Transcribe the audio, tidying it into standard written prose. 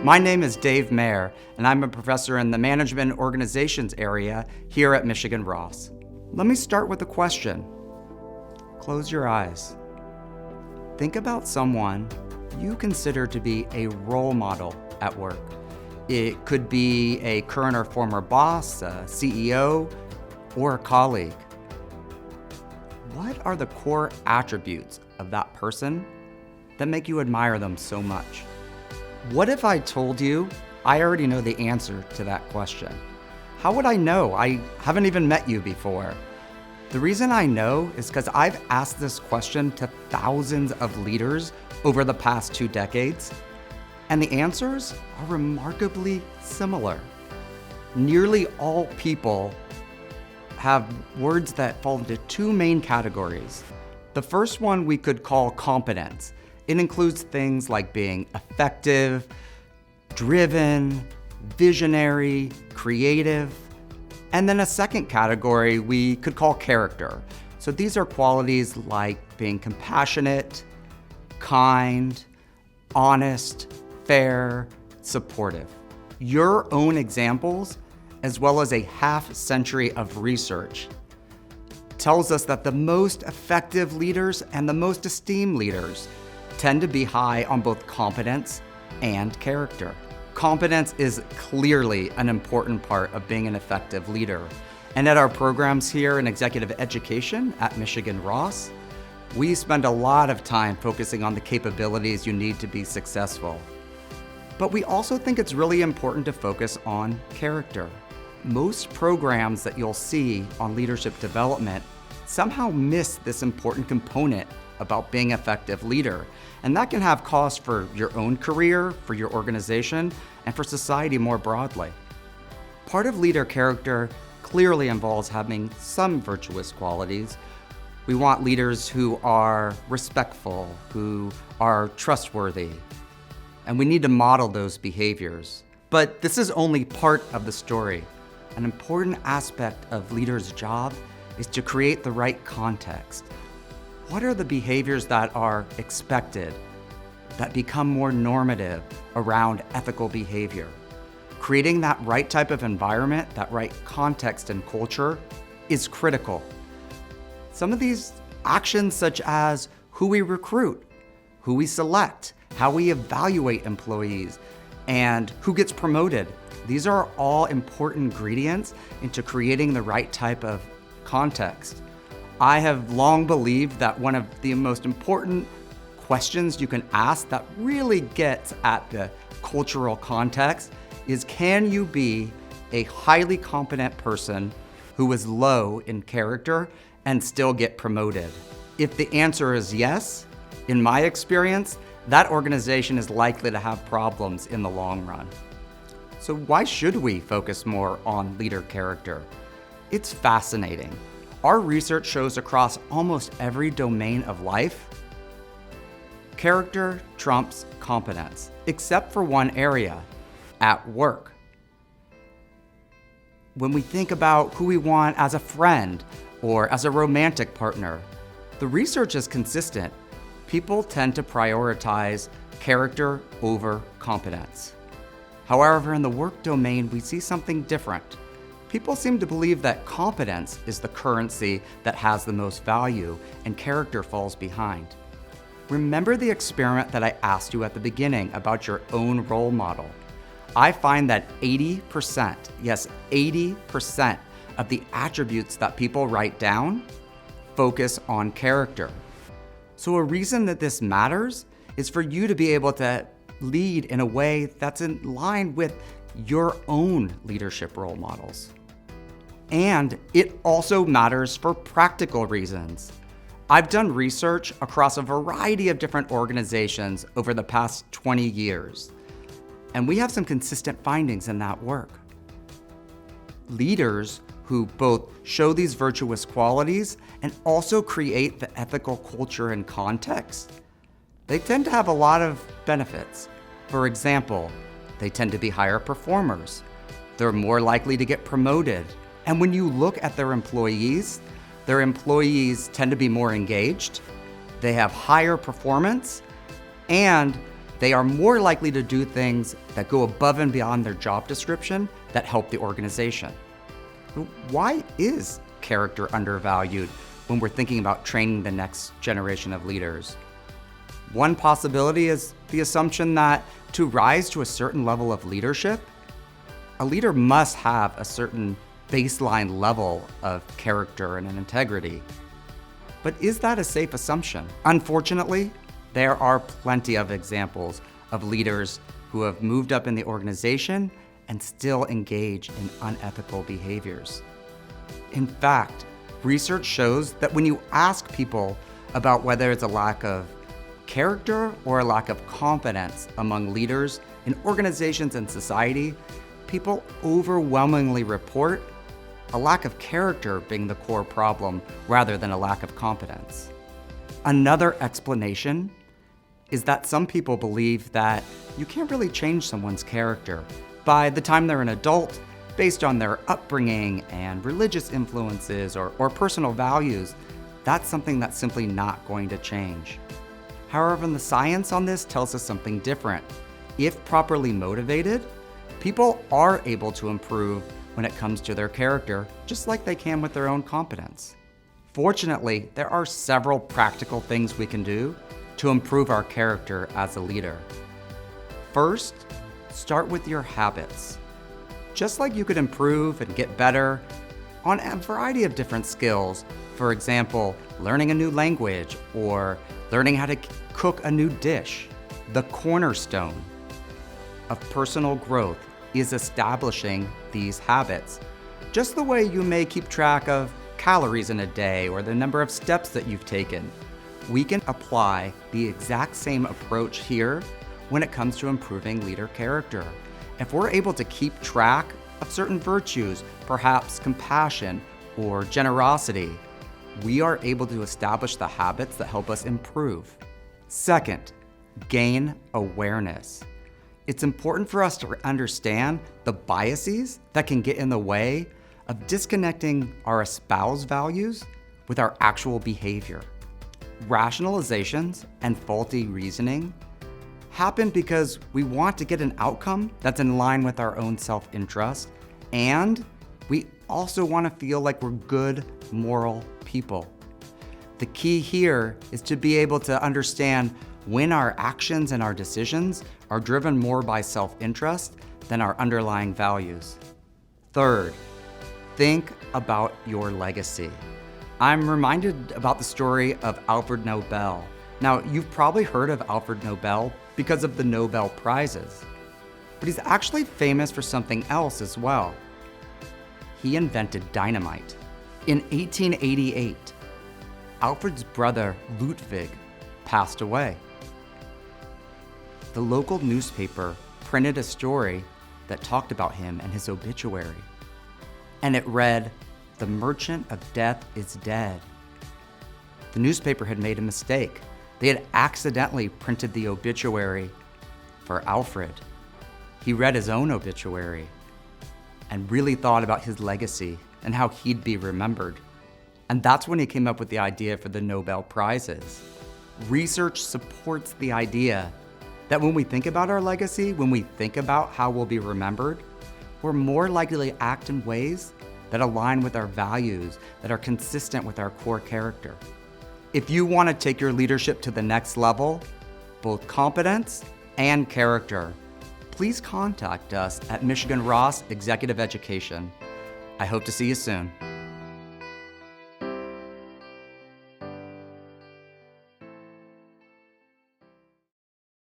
My name is Dave Mayer, and I'm a professor in the Management and Organizations area here at Michigan Ross. Let me start with a question. Close your eyes. Think about someone you consider to be a role model at work. It could be a current or former boss, a CEO, or a colleague. What are the core attributes of that person that make you admire them so much? What if I told you I already know the answer to that question? How would I know? I haven't even met you before. The reason I know is because I've asked this question to thousands of leaders over the past 2 decades, and the answers are remarkably similar. Nearly all people have words that fall into 2 main categories. The first one we could call competence. It includes things like being effective, driven, visionary, creative. And then a second category we could call character. So these are qualities like being compassionate, kind, honest, fair, supportive. Your own examples, as well as a half-century of research, tells us that the most effective leaders and the most esteemed leaders tend to be high on both competence and character. Competence is clearly an important part of being an effective leader. And at our programs here in executive education at Michigan Ross, we spend a lot of time focusing on the capabilities you need to be successful. But we also think it's really important to focus on character. Most programs that you'll see on leadership development somehow miss this important component about being an effective leader. And that can have cost for your own career, for your organization, and for society more broadly. Part of leader character clearly involves having some virtuous qualities. We want leaders who are respectful, who are trustworthy, and we need to model those behaviors. But this is only part of the story. An important aspect of leaders' job is to create the right context. What are the behaviors that are expected, that become more normative around ethical behavior? Creating that right type of environment, that right context and culture is critical. Some of these actions, such as who we recruit, who we select, how we evaluate employees, and who gets promoted, these are all important ingredients into creating the right type of context. I have long believed that one of the most important questions you can ask that really gets at the cultural context is, can you be a highly competent person who is low in character and still get promoted? If the answer is yes, in my experience, that organization is likely to have problems in the long run. So why should we focus more on leader character? It's fascinating. Our research shows across almost every domain of life, character trumps competence, except for one area, at work. When we think about who we want as a friend or as a romantic partner, the research is consistent. People tend to prioritize character over competence. However, in the work domain, we see something different. People seem to believe that competence is the currency that has the most value and character falls behind. Remember the experiment that I asked you at the beginning about your own role model. I find that 80%, yes, 80% of the attributes that people write down focus on character. So a reason that this matters is for you to be able to lead in a way that's in line with your own leadership role models. And it also matters for practical reasons. I've done research across a variety of different organizations over the past 20 years, and we have some consistent findings in that work. Leaders who both show these virtuous qualities and also create the ethical culture and context, they tend to have a lot of benefits. For example, they tend to be higher performers. They're more likely to get promoted. And when you look at their employees tend to be more engaged, they have higher performance, and They are more likely to do things that go above and beyond their job description that help the organization. Why is character undervalued when we're thinking about training the next generation of leaders? One possibility is the assumption that to rise to a certain level of leadership, a leader must have a certain baseline level of character and integrity. But is that a safe assumption? Unfortunately, there are plenty of examples of leaders who have moved up in the organization and still engage in unethical behaviors. In fact, research shows that when you ask people about whether it's a lack of character or a lack of confidence among leaders in organizations and society, people overwhelmingly report a lack of character being the core problem rather than a lack of competence. Another explanation is that some people believe that you can't really change someone's character by the time they're an adult based on their upbringing and religious influences or personal values. That's something that's simply not going to change. However, the science on this tells us something different. If properly motivated, people are able to improve when it comes to their character, just like they can with their own competence. Fortunately, there are several practical things we can do to improve our character as a leader. First, start with your habits. Just like you could improve and get better on a variety of different skills, for example, learning a new language or learning how to cook a new dish, the cornerstone of personal growth is establishing these habits. Just the way you may keep track of calories in a day or the number of steps that you've taken, we can apply the exact same approach here when it comes to improving leader character. If we're able to keep track of certain virtues, perhaps compassion or generosity, we are able to establish the habits that help us improve. Second, gain awareness. It's important for us to understand the biases that can get in the way of disconnecting our espoused values with our actual behavior. Rationalizations and faulty reasoning happen because we want to get an outcome that's in line with our own self-interest, and we also want to feel like we're good, moral people. The key here is to be able to understand when our actions and our decisions are driven more by self-interest than our underlying values. Third, think about your legacy. I'm reminded about the story of Alfred Nobel. Now, you've probably heard of Alfred Nobel because of the Nobel Prizes, but he's actually famous for something else as well. He invented dynamite. In 1888, Alfred's brother Ludwig passed away. The local newspaper printed a story that talked about him and his obituary. And it read, "The merchant of death is dead." The newspaper had made a mistake. They had accidentally printed the obituary for Alfred. He read his own obituary and really thought about his legacy and how he'd be remembered. And that's when he came up with the idea for the Nobel Prizes. Research supports the idea that when we think about our legacy, when we think about how we'll be remembered, we're more likely to act in ways that align with our values, that are consistent with our core character. If you want to take your leadership to the next level, both competence and character, please contact us at Michigan Ross Executive Education. I hope to see you soon.